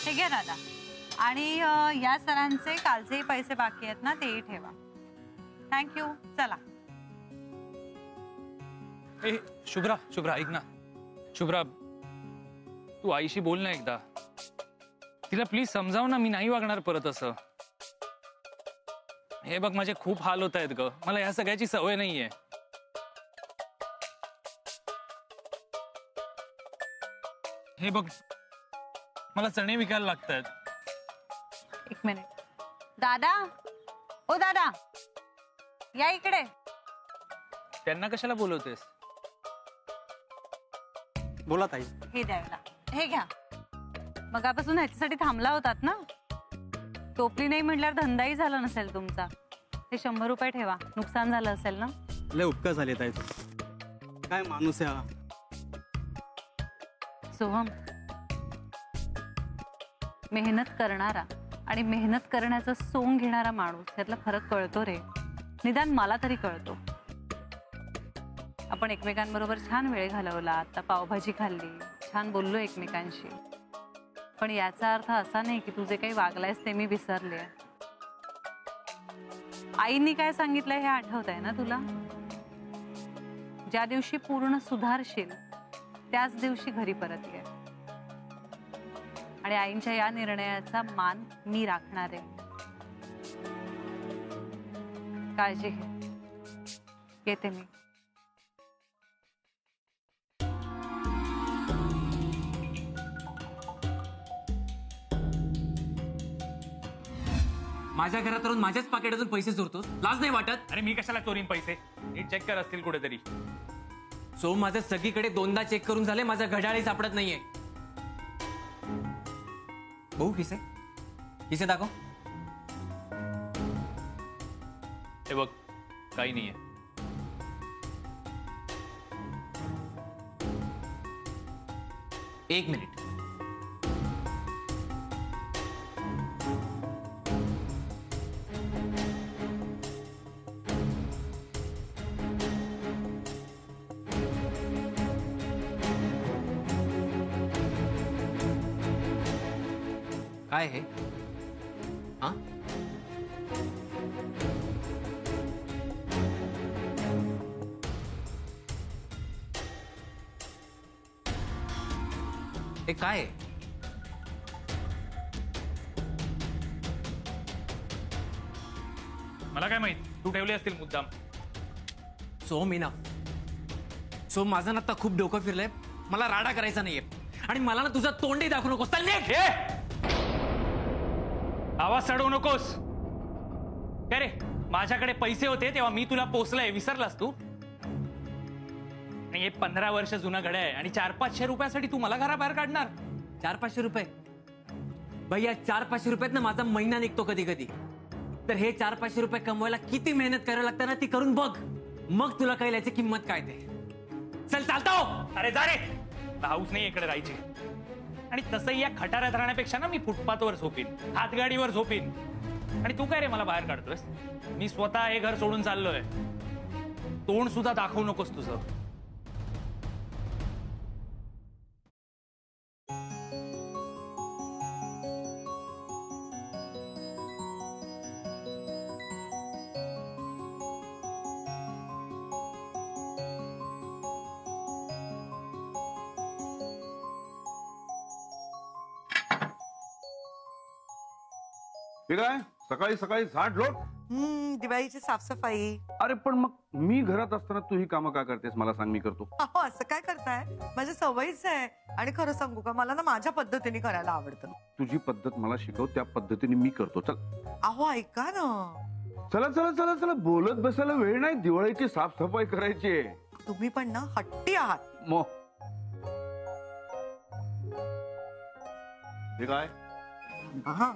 हे घ्या दादा. आणि या सरांचे कालचेही पैसे बाकी आहेत ना, तेही ठेवा. थँक्यू. चला. ए शुभ्रा, शुभ्रा ऐक ना. शुभ्रा, तू आईशी बोल ना एकदा. तिला प्लीज समजाव ना, मी नाही वागणार परत असं. हे बघ, माझे खूप हाल होत आहेत ग. मला या सगळ्याची सवय नाहीये. हे बघ, मला चणे विकायला लागतात. एक मिनिट. दादा, ओ दादा, या इकडे. त्यांना कशाला बोलवतेस? बोला ताई. हे द्यायला. हे घ्या. मगापासून ह्याच्यासाठी थांबला होतात ना. टोपली नाही म्हटल्यावर धंदाही झाला नसेल तुमचा. हे 100 रुपये ठेवा. नुकसान झालं असेल ना. लय उपकार झाले ताई. काय माणूस आहे हा. सोहम, मेहनत करणारा आणि मेहनत करण्याचा सोंग घेणारा माणूस यातला फरक कळतो रे. निदान मला तरी कळतो. आपण एकमेकांबरोबर छान वेळ घालवला. आता पावभाजी खाल्ली, छान बोललो एकमेकांशी. पण याचा अर्थ असा नाही की तू जे काही वागलायस ते मी विसरले. आईनी काय सांगितलंय हे आठवत आहे ना तुला? ज्या दिवशी पूर्ण सुधारशील त्याच दिवशी घरी परत ये. आणि आईंच्या या निर्णयाचा मान मी राखणार आहे. काळजी घे. येते मी. माझ्या घरात राहून माझ्याच पाकिटातून पैसे चोरतोस? लाज नाही वाटत? अरे मी कशाला चोरीन पैसे? नीट चेक कर असतील कुठेतरी. सो माझं सगळीकडे 2दा चेक करून झाले, माझा घड्याळही सापडत नाहीये. भाऊ किसे किसे दाखव. हे बघ, काही नाहीये. एक मिनिट. काय है? हाँ? हे काय आहे? मला काय माहित, तू ठेवले असतील मुद्दाम. सो मीना, सो माझं ना आता खूप डोकं फिरलंय. मला राडा करायचा नाहीये आणि मला ना तुझं तोंडही दाखवू नकोस. चल निघ. आवाज चढवू नकोस. काय रे, माझ्याकडे पैसे होते तेव्हा मी तुला पोचलंय, विसरलास तू? हे 15 वर्ष जुना घड्याळ आहे आणि 400-500 रुपयासाठी तू मला घराबाहेर काढणार? 400-500 रुपये? भैया 400-500 रुपयात ना माझा महिना निघतो कधी कधी. तर हे 400-500 रुपये कमवायला किती मेहनत करायला लागतं ना, ती करून बघ. मग तुला कळेल याची किंमत काय ते. चल चालता हो. अरे जा रे, हाऊस नाही इकडे राहायची. आणि तसंही या खटाऱ्यात राहण्यापेक्षा ना मी फुटपाथवर झोपीन, हातगाडीवर झोपीन. आणि तू काय रे मला बाहेर काढतोयस? मी स्वतः हे घर सोडून चाललोय. तोंड सुद्धा दाखवू नकोस तुझं. काय सकाळी सकाळी झाड लोट. दिवाळीची साफसफाई. अरे पण मग मी घरात असताना तू ही कामं का करतेस मला सांग, मी करतो. असं काय करताय? माझी सवयच आहे. आणि खरं सांगू का, मला ना माझ्या पद्धतीने करायला आवडतं. तुझी पद्धत मला शिकव, त्या पद्धतीने मी करतो. चल. अहो ऐका ना. चला चला चला चला, बोलत बसायला वेळ नाही. दिवाळीची साफसफाई करायची. तुम्ही पण ना हट्टी आहात. हे काय? हा,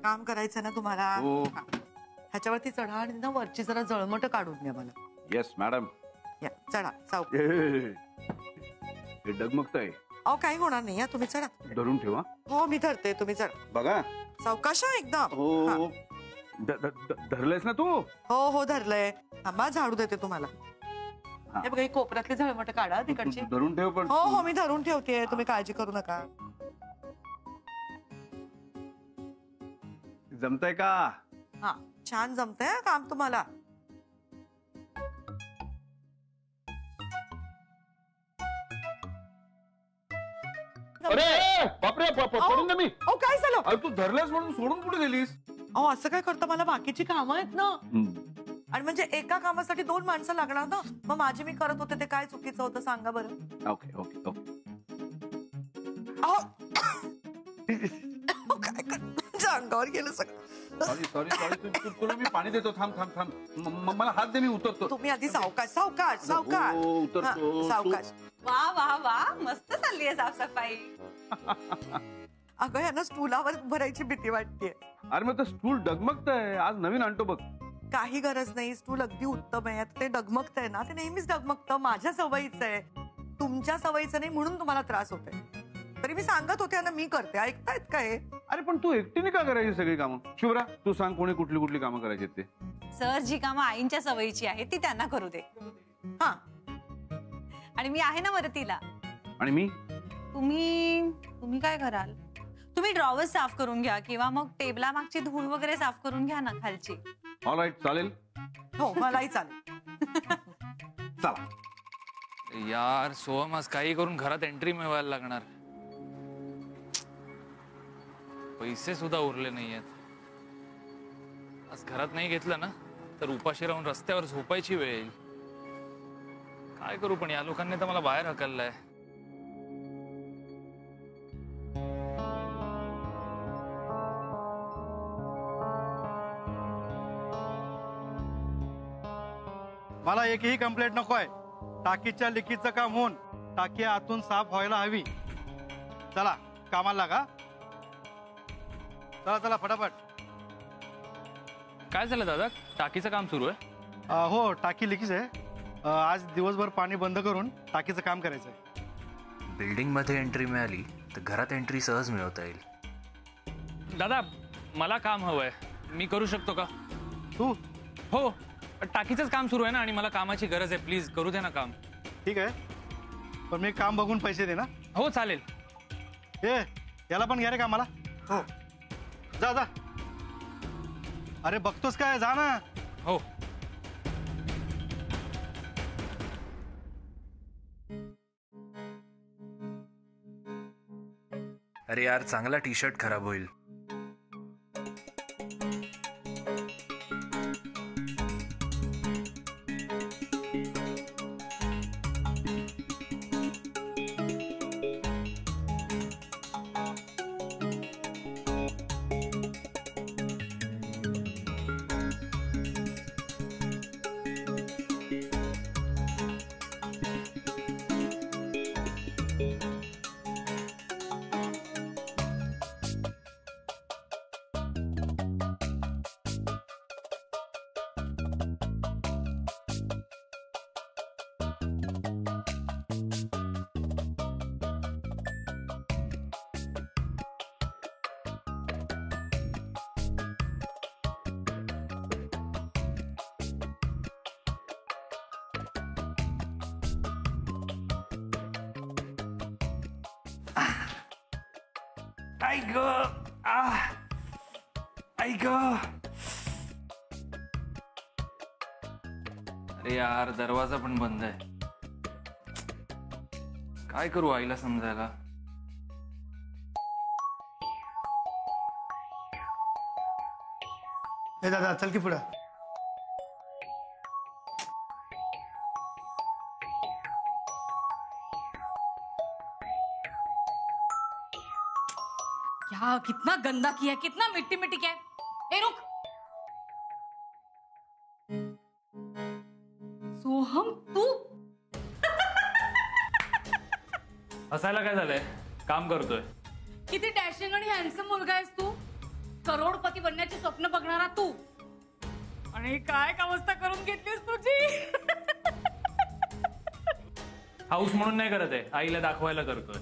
काम करायचं ना तुम्हाला. ह्याच्यावरती चढा आणि ना वरची जरा जळमट काढून द्या मला. Yes madam. या चढा. हे डगमगतंय. अहो काही होणार नाही. तुम्ही चढा. धरून ठेवा. हो मी धरते, तुम्ही चढा. बघा सावकाश एकदम. हो. धरलेस ना तू? हो हो धरलंय. थांबा झाडू देते तुम्हाला. हे बघा, ही कोपऱ्यातली झळमट काढा तिकडची. धरून ठेव. पण हो हो मी धरून ठेवते, तुम्ही काळजी करू नका. जमतंय का? हा छान जमतंय हं काम तुम्हाला. अरे बापरे, पडून ना मी. अहो काय झालं? अरे तू धरलास म्हणून सोडून कुठे गेलीस? अहो असं काय करता, मला बाकीची कामं आहेत ना. आणि म्हणजे एका कामासाठी 2 माणसं लागणार ना. मग माझी मी करत होते ते काय चुकीचं होतं सांगा बरं. Okay okay okay. अहो अहो, काय कर माझ्या अंगावर गेलं सगळं. सॉरी सॉरी सॉरी, तुला मी पाणी देतो. थांब थांब थांब, मला हात दे, मी उतरतो. तुम्ही आधी सावकाश सावकाश सावकाश. हो, उतरतो. हा, सावकाश. वा वा वा, मस्त चालली आहे साफसफाई. अगं यांना स्टूलावर भरायची भीती वाटतेय. अरे मग स्टूल डगमगतंय, आज नवीन आणतो बघ. काही गरज नाही, स्टूल अगदी उत्तम आहे. ते डगमगतंय ना, ते नेहमीच डगमगतं. माझ्या सवयीचं आहे, तुमच्या सवयीचं नाही, म्हणून तुम्हाला त्रास होतोय. तरी मी सांगत होते ना, मी करते. ऐकतायत काय? अरे पण तू एकटीने का करायची सगळी कामं? शुभ्रा तू सांग, कोणी कुठली कुठली कामं करायची ते? सर, जी कामं आईंच्या सवयीची आहे ती त्यांना करू दे. हा, आणि मी आहे ना मदतीला. आणि मी? तुम्ही काय कराल? तुम्ही ड्रॉवर साफ करून घ्या किंवा मग टेबला मागची धूळ वगैरे साफ करून घ्या ना खालची. ऑलराईट, चालेल. हो मलाही चालेल. चला. यार सोहम, आज काही करून घरात एंट्री मिळवायला लागणार. पैसे सुद्धा उरले नाहीयेत. आज घरात नाही घेतलं ना तर उपाशी राहून रस्त्यावर झोपायची वेळ येईल. काय करू, पण या लोकांनी तर मला बाहेर हकललंय. मला एकही कंप्लेंट नकोय. टाकीच्या लिकीचं काम होऊन टाकी आतून साफ व्हायला हवी. चला कामाला लागा. चला चला फटाफट. काय झालं दादा, टाकीचं काम सुरू आहे? हो टाकी लिकीच आहे. आज दिवसभर पाणी बंद करून टाकीचं काम करायचं आहे. बिल्डिंग मध्ये एंट्री मिळाली तर घरात एंट्री सहज मिळवता येईल. दादा, मला काम हवंय, मी करू शकतो का? तू? हो, टाकीचंच काम सुरू आहे ना आणि मला कामाची गरज आहे. प्लीज करू दे ना काम. ठीक आहे, पण मी काम बघून पैसे दे ना. हो चालेल. ए याला पण घ्या रे कामाला. हो जा जा. अरे बघतोस काय, जा ना. हो. अरे यार, चांगला टी शर्ट खराब होईल. आई ग, आई ग. अरे यार, दरवाजा पण बंद आहे. काय करू आईला समजायला? ए दादा चल की पुढं. क्या कितना गंदा किया, कितना मिट्टी मिट्टी किया है. ए रुक. सोहम तू हसायला काय झालंय? काम करतोय. किती डॅशिंग आणि हँडसम मुलगा आहेस तू. करोडपती बनण्याची स्वप्न बघणारा तू. आणि काय अवस्था करून घेतलीस तुझी. हाऊस म्हणून नाही करत आहे, आईला दाखवायला करतोय.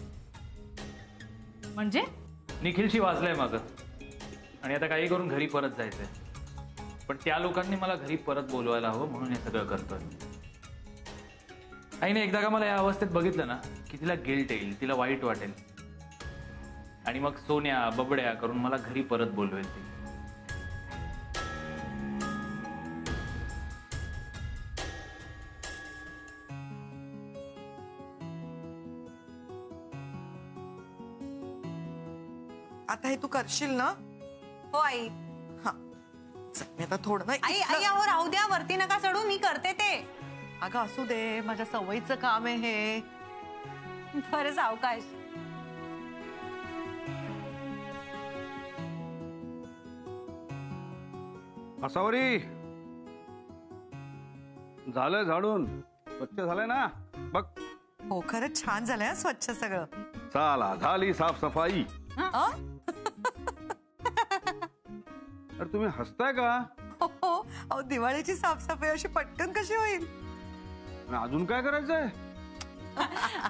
म्हणजे निखिलशी वाजलंय माझं आणि आता काही करून घरी परत जायचंय. पण त्या लोकांनी मला घरी परत बोलवायला हवं म्हणून हे सगळं करतोय. आईने एकदा का मला या अवस्थेत बघितलं ना की तिला गिल्ट येईल, तिला वाईट वाटेल आणि मग सोन्या बबड्या करून मला घरी परत बोलवेल ती. आता हे तू करशील ना? हो आई. हा चल, मी आता थोडं ना आई आई अहो राहू द्या, वरती नका चढू, मी करते ते. अगं असू दे, माझ्या सवयीचं काम आहे हे. बरं सावकाश. असावरी झालं झाडून, स्वच्छ झालंय ना बघ. हो खरंच छान झालंय स्वच्छ सगळं. चला झाली साफसफाई. अ? अरे तुम्ही हसताय का? हो, हो. अहो दिवाळीची साफसफाई अशी पटकन कशी होईल? अजून काय करायचंय?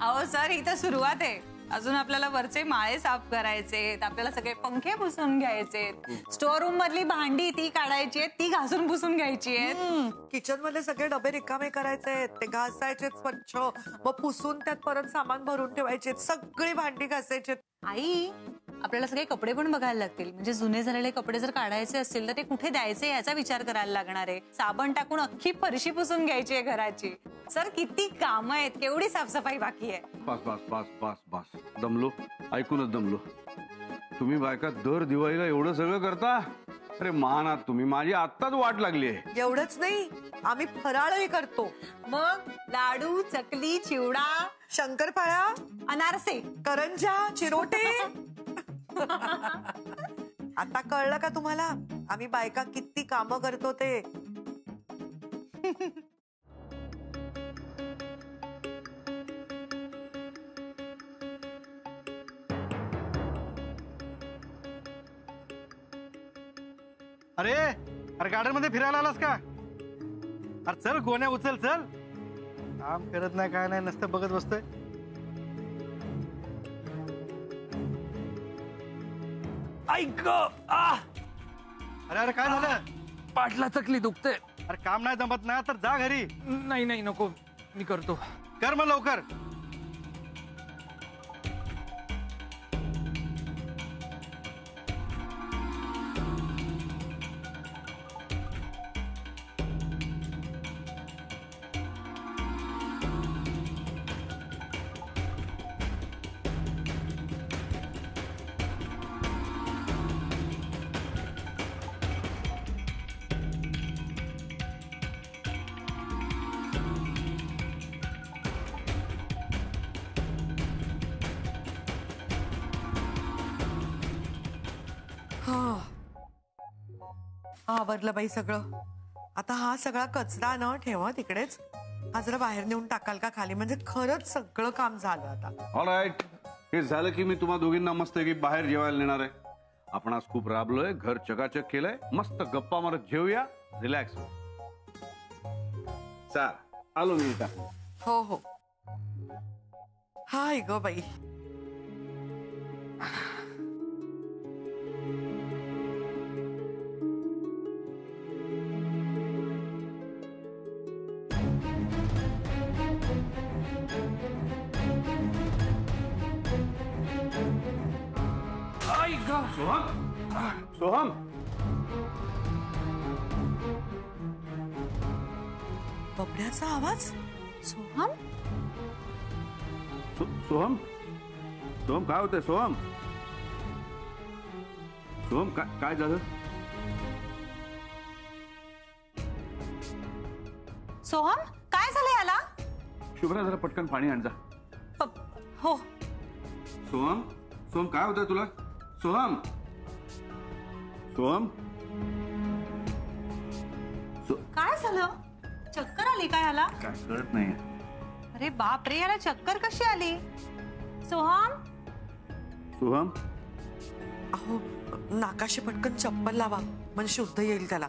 अहो सर ही तर सुरुवात आहे. अजून आपल्याला वरचे माळे साफ करायचे, आपल्याला सगळे पंखे पुसून घ्यायचे, स्टोर रूम मधली भांडी ती काढायची आहेत, ती घासून पुसून घ्यायची आहेत, किचन मधले सगळे डबे रिकामे करायचे, ते घासायचे स्वच्छ, मग पुसून त्यात परत सामान भरून ठेवायचे, सगळी भांडी घासायचे. आई आपल्याला सगळे कपडे पण बघायला लागतील. म्हणजे जुने झालेले कपडे जर काढायचे असतील तर ते कुठे द्यायचे याचा विचार करायला लागणार आहे. साबण टाकून अख्खी फरशी पुसून घ्यायची आहे घराची. सर किती काम आहेत, केवढी साफसफाई बाकी आहे. बस बस बस बस बस, दमलो, ऐकूनच दमलो. तुम्ही बायका दर दिवाळीला एवढं सगळं करता? अरे मान आहात तुम्ही, माझी आत्ताच वाट लागली आहे. एवढंच नाही, आम्ही फराळही करतो. मग लाडू, चकली, चिवडा, शंकरपाळ्या, अनारसे, करंजा, चिरोटे. आता कळलं का तुम्हाला आम्ही बायका किती कामं करतो ते? अरे अरे गार्डन मध्ये फिरायला आलास का? अरे चल गोण्या उचल, चल. काम करत नाही काय नाही, नसतं बघत बसतोय. ऐक अरे अरे काय झालं? पाठला चकली दुखते. अरे काम नाही जमत ना तर जा घरी. नाही नाही नको, मी करतो. कर मग लवकर. आवरलं बाई सगळं. आता हा सगळा कचरा न ठेवा तिकडेच, हा जरा बाहेर नेऊन टाकाल का खाली? म्हणजे खरंच सगळं काम झालं आता. ऑलराईट, हे झालं की मी तुम्हा दोघींना मस्त की बाहेर जेवायला नेणार आहे. आपण आज खूप राबलोय, घर चकाचक केलंय, मस्त गप्पा मारत जेवूया, रिलॅक्स. चाल आलो मी इथं. हो हो. हाय ग बाई. सोहम, सोहम, बबड्याचा आवाज. सोहम सोहम, सोहम काय होतंय? सोहम, सोहम काय झालं? सोहम काय झालं याला? शुभ्रा जरा पटकन पाणी आण जा. हो. सोहम, सोहम काय होतंय तुला? सोहम, सोहम, काय झालं? चक्कर आली काय याला? काय कळत नाही. अरे बाप रे, याला चक्कर कशी आली? सोहम, सोहम, अहो नाकाशी पटकन चप्पल लावा, म्हणजे शुद्ध येईल त्याला.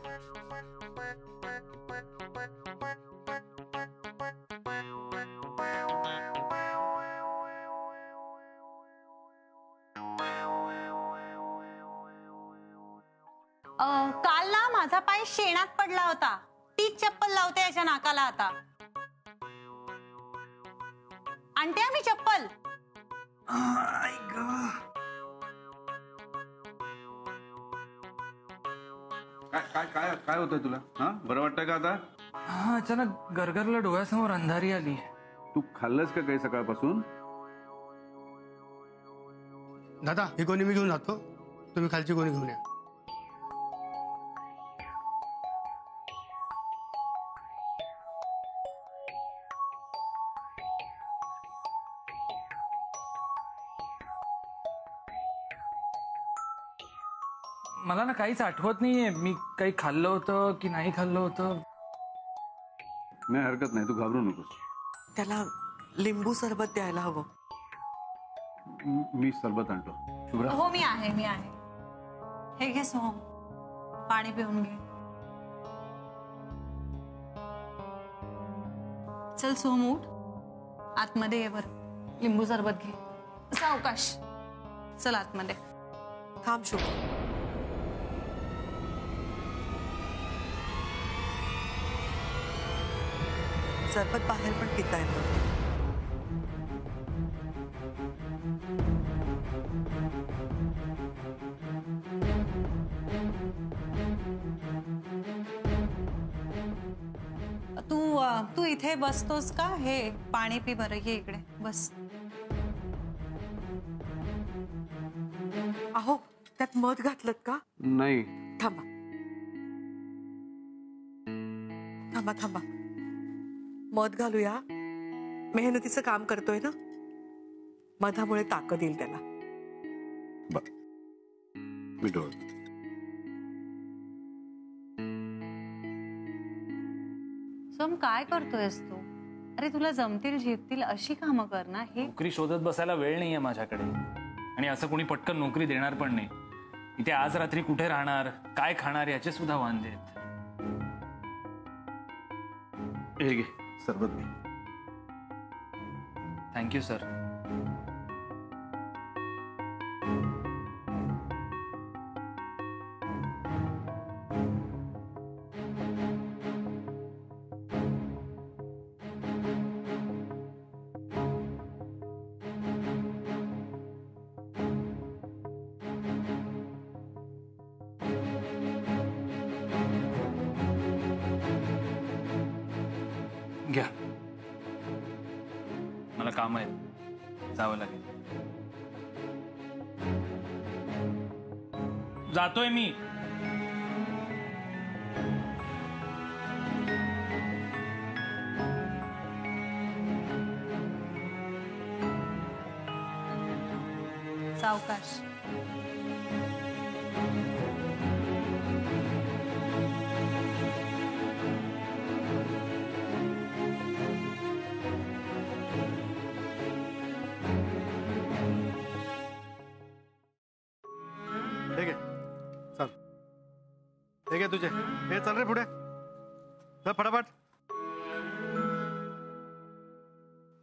काल ना माझा पाय शेणात पडला होता, तीच चप्पल लावते याच्या नाकाला आता. आणते मी चप्पल. काय काय काय होतंय तुला? हा बरं वाटतंय का आता? हा अचानक गरगरला डोळ्यासमोर अंधारी आली. तू खाल्लंस का काही सकाळपासून? दादा ही कोणी मी घेऊन जातो. तुम्ही खालची कोणी घेऊन या. मला ना काहीच आठवत नाहीये मी काही खाल्लं होतं की नाही खाल्लं होतं. नाही हरकत नाही, तू घाबरू नकोस. त्याला लिंबू सरबत द्यायला हवं. मी सरबत आणतो. शुभ्रा हो मी आहे. हे घे सोहम, पाणी पिऊन घे. चल सोहम उठ, आतमध्ये ये बरं, लिंबू सरबत घे. सावकाश, चल आतमध्ये. थांब शुभ. सरबत बाहेर पण पिता येतं. तू इथे बसतोस का? हे पाणी पी बरं, ये इकडे बस. अहो त्यात मध घातलं का? नाही. थांबा थांबा थांबा, मध घालूया. मेहनतीचं काम करतोय ना, मधामुळे ताकद येईल त्याला. मी डोळ. सोहम काय करतोयस तू? अरे तुला जमतील झेपतील अशी कामं कर ना. हे नोकरी शोधत बसायला वेळ नाहीये माझ्याकडे, आणि असं कोणी पटकन नोकरी देणार पण नाही. इथे आज रात्री कुठे राहणार, काय खाणार याचे सुद्धा वांदे आहेत. हे घे सरबत घे. Thank you sir. घ्या, मला काम आहे, जावं लागेल. जातोय मी. सावकाश. ठीक आहे चल. ठीक आहे तुझे. हे चल रे पुढे, चल फटाफट.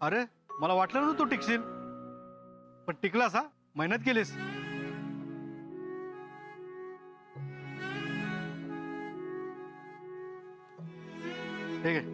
अरे मला वाटलं नव्हतं तू टिकशील, पण टिकलास. हा, मेहनत केलीस. ठीक आहे.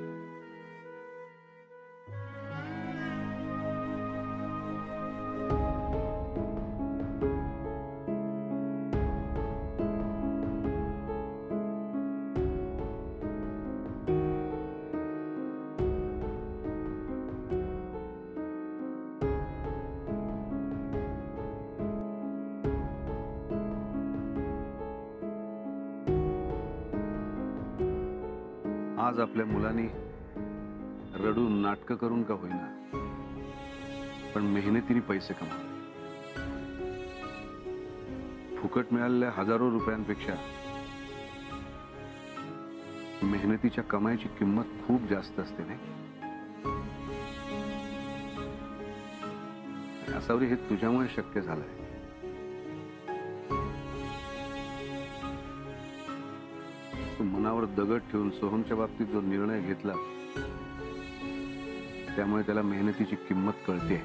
आज आपल्या मुलांनी रडून नाटकं करून का होईना, पण मेहनतीने पैसे कमावले. फुकट मिळालेल्या हजारो रुपयांपेक्षा मेहनतीच्या कमाईची किंमत खूप जास्त असते नाही. असावरी हे तुझ्यामुळे शक्य झालंय. तू मनावर दगड ठेवून सोहमच्या बाबतीत जो निर्णय घेतला, त्यामुळे त्याला मेहनतीची किंमत कळते.